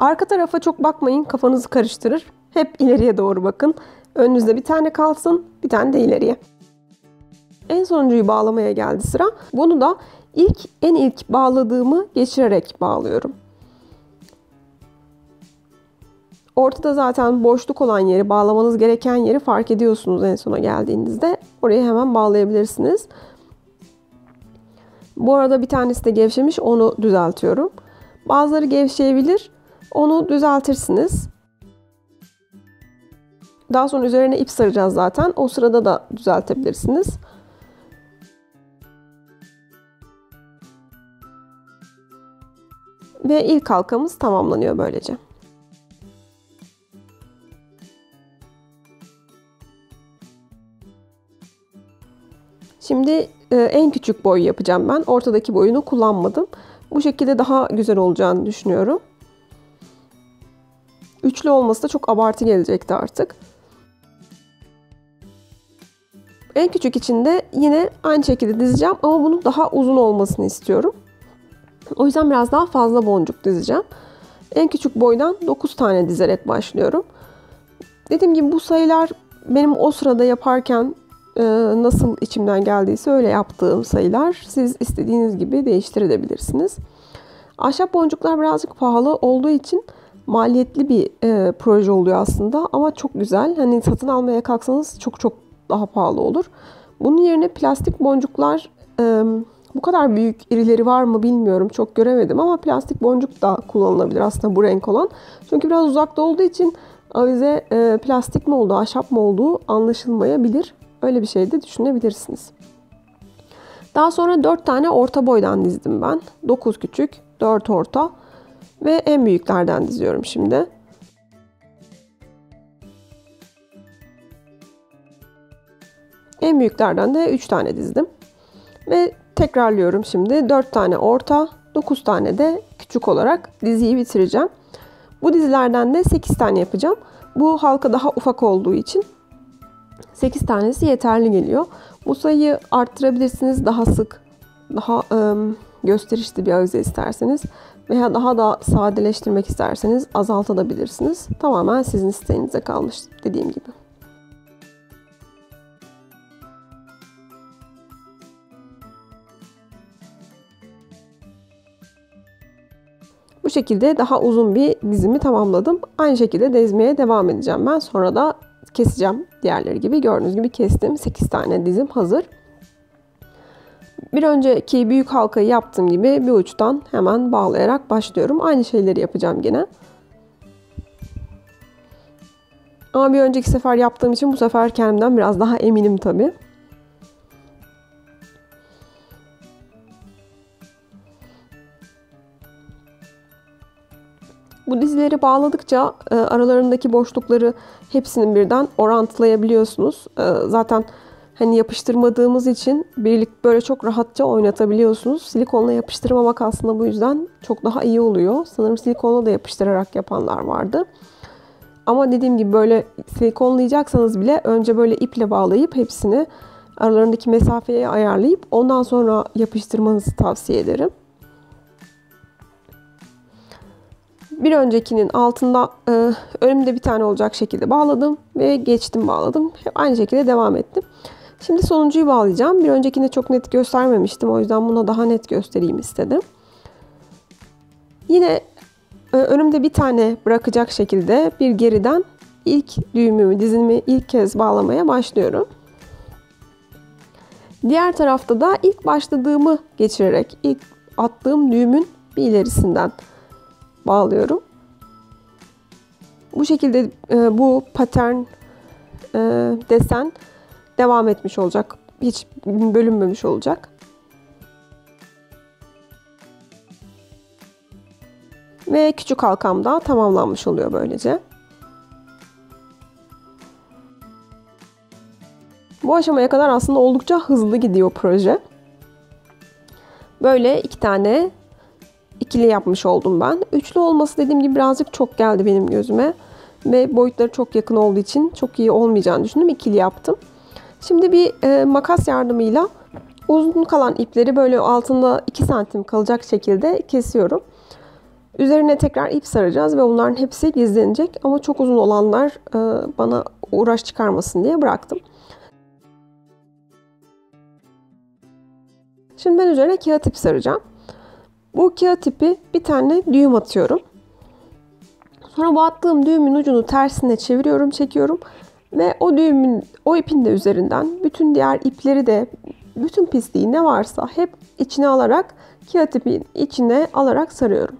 Arka tarafa çok bakmayın, kafanızı karıştırır. Hep ileriye doğru bakın. Önünüzde bir tane kalsın, bir tane de ileriye. En sonuncuyu bağlamaya geldi sıra. Bunu da en ilk bağladığımı geçirerek bağlıyorum. Ortada zaten boşluk olan yeri, bağlamanız gereken yeri fark ediyorsunuz en sona geldiğinizde. Oraya hemen bağlayabilirsiniz. Bu arada bir tanesi de gevşemiş, onu düzeltiyorum. Bazıları gevşeyebilir, onu düzeltirsiniz. Daha sonra üzerine ip saracağız zaten. O sırada da düzeltebilirsiniz. Ve ilk halkamız tamamlanıyor böylece. Şimdi en küçük boy yapacağım ben. Ortadaki boyunu kullanmadım. Bu şekilde daha güzel olacağını düşünüyorum. Üçlü olması da çok abartı gelecekti artık. En küçük için de yine aynı şekilde dizeceğim ama bunun daha uzun olmasını istiyorum. O yüzden biraz daha fazla boncuk dizeceğim. En küçük boydan 9 tane dizerek başlıyorum. Dediğim gibi bu sayılar benim o sırada yaparken nasıl içimden geldiyse öyle yaptığım sayılar. Siz istediğiniz gibi değiştirebilirsiniz. Ahşap boncuklar birazcık pahalı olduğu için maliyetli bir proje oluyor aslında ama çok güzel. Hani satın almaya kalksanız çok çok daha pahalı olur. Bunun yerine plastik boncuklar, bu kadar büyük irileri var mı bilmiyorum, çok göremedim ama plastik boncuk da kullanılabilir aslında bu renk olan. Çünkü biraz uzakta olduğu için avize plastik mi olduğu, ahşap mı olduğu anlaşılmayabilir. Öyle bir şey de düşünebilirsiniz. Daha sonra 4 tane orta boydan dizdim ben. 9 küçük, 4 orta ve en büyüklerden diziyorum şimdi. En büyüklerden de 3 tane dizdim. Ve tekrarlıyorum şimdi. 4 tane orta, 9 tane de küçük olarak diziyi bitireceğim. Bu dizilerden de 8 tane yapacağım. Bu halka daha ufak olduğu için 8 tanesi yeterli geliyor. Bu sayıyı arttırabilirsiniz. Daha sık, daha gösterişli bir avize isterseniz veya daha da sadeleştirmek isterseniz azaltabilirsiniz. Tamamen sizin isteğinize kalmış dediğim gibi. Bu şekilde daha uzun bir dizimi tamamladım. Aynı şekilde dizmeye devam edeceğim ben. Sonra da keseceğim diğerleri gibi. Gördüğünüz gibi kestim. 8 tane dizim hazır. Bir önceki büyük halkayı yaptığım gibi bir uçtan hemen bağlayarak başlıyorum. Aynı şeyleri yapacağım yine. Ama bir önceki sefer yaptığım için bu sefer kendimden biraz daha eminim tabii. Bu dizileri bağladıkça aralarındaki boşlukları hepsinin birden orantılayabiliyorsunuz. Zaten hani yapıştırmadığımız için birlik böyle çok rahatça oynatabiliyorsunuz. Silikonla yapıştırmamak aslında bu yüzden çok daha iyi oluyor. Sanırım silikonla da yapıştırarak yapanlar vardı. Ama dediğim gibi böyle silikonlayacaksanız bile önce böyle iple bağlayıp hepsini aralarındaki mesafeye ayarlayıp ondan sonra yapıştırmanızı tavsiye ederim. Bir öncekinin altında önümde bir tane olacak şekilde bağladım ve geçtim bağladım. Hep aynı şekilde devam ettim. Şimdi sonuncuyu bağlayacağım. Bir öncekini çok net göstermemiştim. O yüzden buna daha net göstereyim istedim. Yine önümde bir tane bırakacak şekilde bir geriden ilk düğümümü, dizimi ilk kez bağlamaya başlıyorum. Diğer tarafta da ilk başladığımı geçirerek ilk attığım düğümün bir ilerisinden bağlıyorum. Bu şekilde bu patern, desen devam etmiş olacak. Hiç bölünmemiş olacak. Ve küçük halkam da tamamlanmış oluyor böylece. Bu aşamaya kadar aslında oldukça hızlı gidiyor proje. Böyle 2 tane ikili yapmış oldum ben. Üçlü olması dediğim gibi birazcık çok geldi benim gözüme. Ve boyutları çok yakın olduğu için çok iyi olmayacağını düşündüm. İkili yaptım. Şimdi bir makas yardımıyla uzun kalan ipleri böyle altında 2 santim kalacak şekilde kesiyorum. Üzerine tekrar ip saracağız ve bunların hepsi gizlenecek. Ama çok uzun olanlar bana uğraş çıkarmasın diye bıraktım. Şimdi ben üzerine kağıt ip saracağım. Bu kağıt ipi bir tane düğüm atıyorum. Sonra bu attığım düğümün ucunu tersine çeviriyorum, çekiyorum. Ve o ipin de üzerinden bütün diğer ipleri de, bütün pisliği ne varsa hep içine alarak, kağıt ipin içine alarak sarıyorum.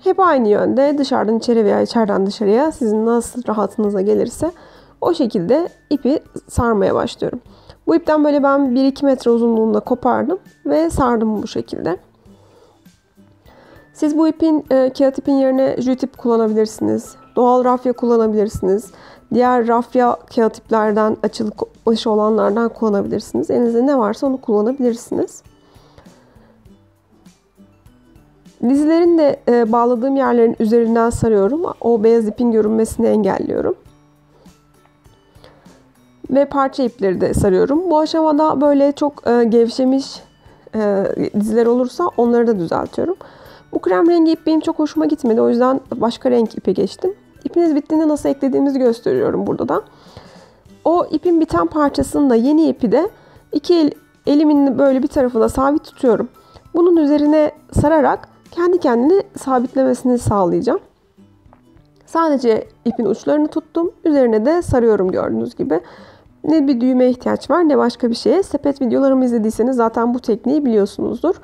Hep aynı yönde, dışarıdan içeri veya içeriden dışarıya, sizin nasıl rahatınıza gelirse o şekilde ipi sarmaya başlıyorum. Bu ipten böyle ben 1-2 metre uzunluğunda kopardım ve sardım bu şekilde. Siz bu kağıt ipin yerine jüt ip kullanabilirsiniz. Doğal rafya kullanabilirsiniz. Diğer rafya kağıt iplerden, açılık başı olanlardan kullanabilirsiniz. Elinizde ne varsa onu kullanabilirsiniz. Dizlerin de bağladığım yerlerin üzerinden sarıyorum. O beyaz ipin görünmesini engelliyorum. Ve parça ipleri de sarıyorum. Bu aşamada böyle çok gevşemiş dizler olursa onları da düzeltiyorum. Bu krem rengi ip benim çok hoşuma gitmedi. O yüzden başka renk ipe geçtim. İpiniz bittiğinde nasıl eklediğimizi gösteriyorum burada da. O ipin biten parçasını da, yeni ipi de elimin böyle bir tarafına sabit tutuyorum. Bunun üzerine sararak kendi kendini sabitlemesini sağlayacağım. Sadece ipin uçlarını tuttum. Üzerine de sarıyorum gördüğünüz gibi. Ne bir düğmeye ihtiyaç var ne başka bir şeye. Sepet videolarımı izlediyseniz zaten bu tekniği biliyorsunuzdur.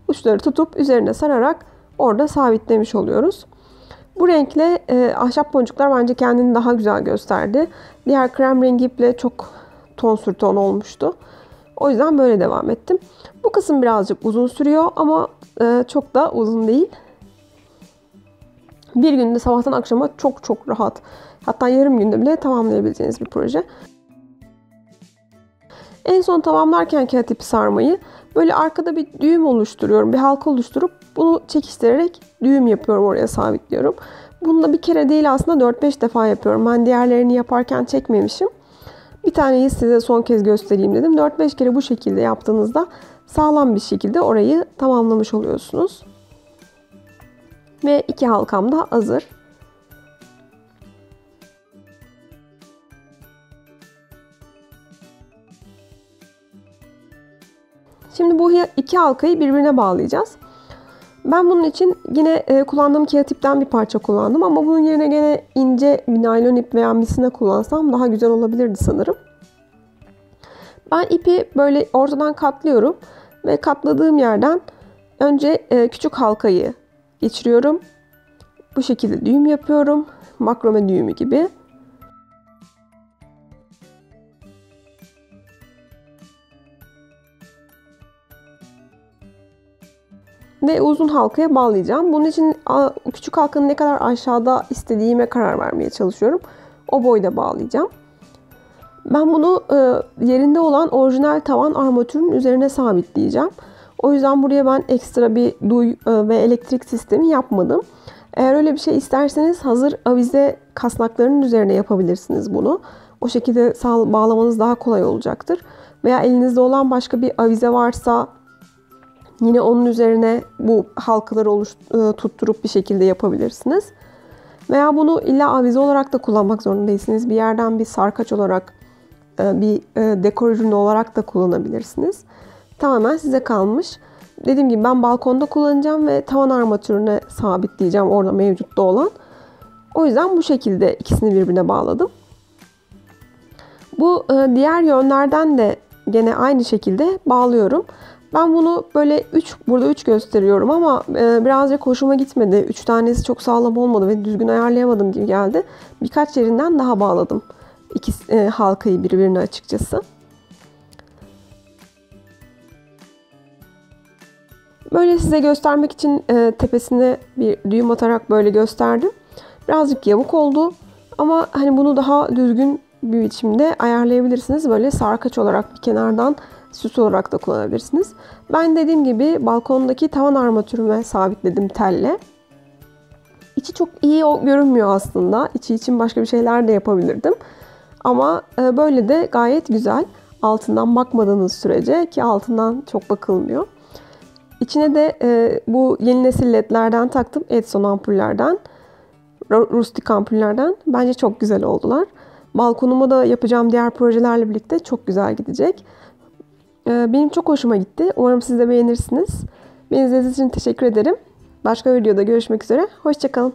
Uçları tutup üzerine sararak orada sabitlemiş oluyoruz. Bu renkle ahşap boncuklar bence kendini daha güzel gösterdi. Diğer krem rengi iple çok ton sür ton olmuştu. O yüzden böyle devam ettim. Bu kısım birazcık uzun sürüyor ama çok da uzun değil. Bir günde sabahtan akşama çok çok rahat, hatta yarım günde bile tamamlayabileceğiniz bir proje. En son tamamlarken kağıt ipi sarmayı böyle arkada bir düğüm oluşturuyorum. Bir halka oluşturup bunu çekiştirerek düğüm yapıyorum, oraya sabitliyorum. Bunu da bir kere değil aslında 4-5 defa yapıyorum. Ben diğerlerini yaparken çekmemişim. Bir taneyi size son kez göstereyim dedim. 4-5 kere bu şekilde yaptığınızda sağlam bir şekilde orayı tamamlamış oluyorsunuz. Ve 2 halkam da hazır. Şimdi bu 2 halkayı birbirine bağlayacağız. Ben bunun için yine kullandığım kağıt ipten bir parça kullandım. Ama bunun yerine gene ince bir naylon ip veya misina kullansam daha güzel olabilirdi sanırım. Ben ipi böyle ortadan katlıyorum. Ve katladığım yerden önce küçük halkayı geçiriyorum. Bu şekilde düğüm yapıyorum. Makrome düğümü gibi. Ve uzun halkaya bağlayacağım. Bunun için küçük halkanın ne kadar aşağıda istediğime karar vermeye çalışıyorum. O boyda bağlayacağım. Ben bunu yerinde olan orijinal tavan armatürün üzerine sabitleyeceğim. O yüzden buraya ben ekstra bir duy ve elektrik sistemi yapmadım. Eğer öyle bir şey isterseniz hazır avize kasnaklarının üzerine yapabilirsiniz bunu. O şekilde bağlamanız daha kolay olacaktır. Veya elinizde olan başka bir avize varsa yine onun üzerine bu halkaları tutturup bir şekilde yapabilirsiniz. Veya bunu illa avize olarak da kullanmak zorunda değilsiniz. Bir yerden bir sarkaç olarak, bir dekor ürünü olarak da kullanabilirsiniz. Tamamen size kalmış. Dediğim gibi ben balkonda kullanacağım ve tavan armatürüne sabitleyeceğim orada mevcutta olan. O yüzden bu şekilde ikisini birbirine bağladım. Bu diğer yönlerden de gene aynı şekilde bağlıyorum. Ben bunu böyle burada 3 gösteriyorum ama birazcık hoşuma gitmedi. 3 tanesi çok sağlam olmadı ve düzgün ayarlayamadım gibi geldi. Birkaç yerinden daha bağladım halkayı birbirine açıkçası. Böyle size göstermek için tepesine bir düğüm atarak böyle gösterdim. Birazcık yamuk oldu ama hani bunu daha düzgün bir biçimde ayarlayabilirsiniz. Böyle sarkaç olarak bir kenardan süs olarak da kullanabilirsiniz. Ben dediğim gibi balkondaki tavan armatürüme sabitledim telle. İçi çok iyi görünmüyor aslında. İçi için başka bir şeyler de yapabilirdim. Ama böyle de gayet güzel. Altından bakmadığınız sürece, ki altından çok bakılmıyor. İçine de bu yeni nesil ledlerden taktım. Edison ampullerden. Rustik ampullerden. Bence çok güzel oldular. Balkonuma da yapacağım diğer projelerle birlikte çok güzel gidecek. Benim çok hoşuma gitti. Umarım siz de beğenirsiniz. Beni izlediğiniz için teşekkür ederim. Başka videoda görüşmek üzere. Hoşça kalın.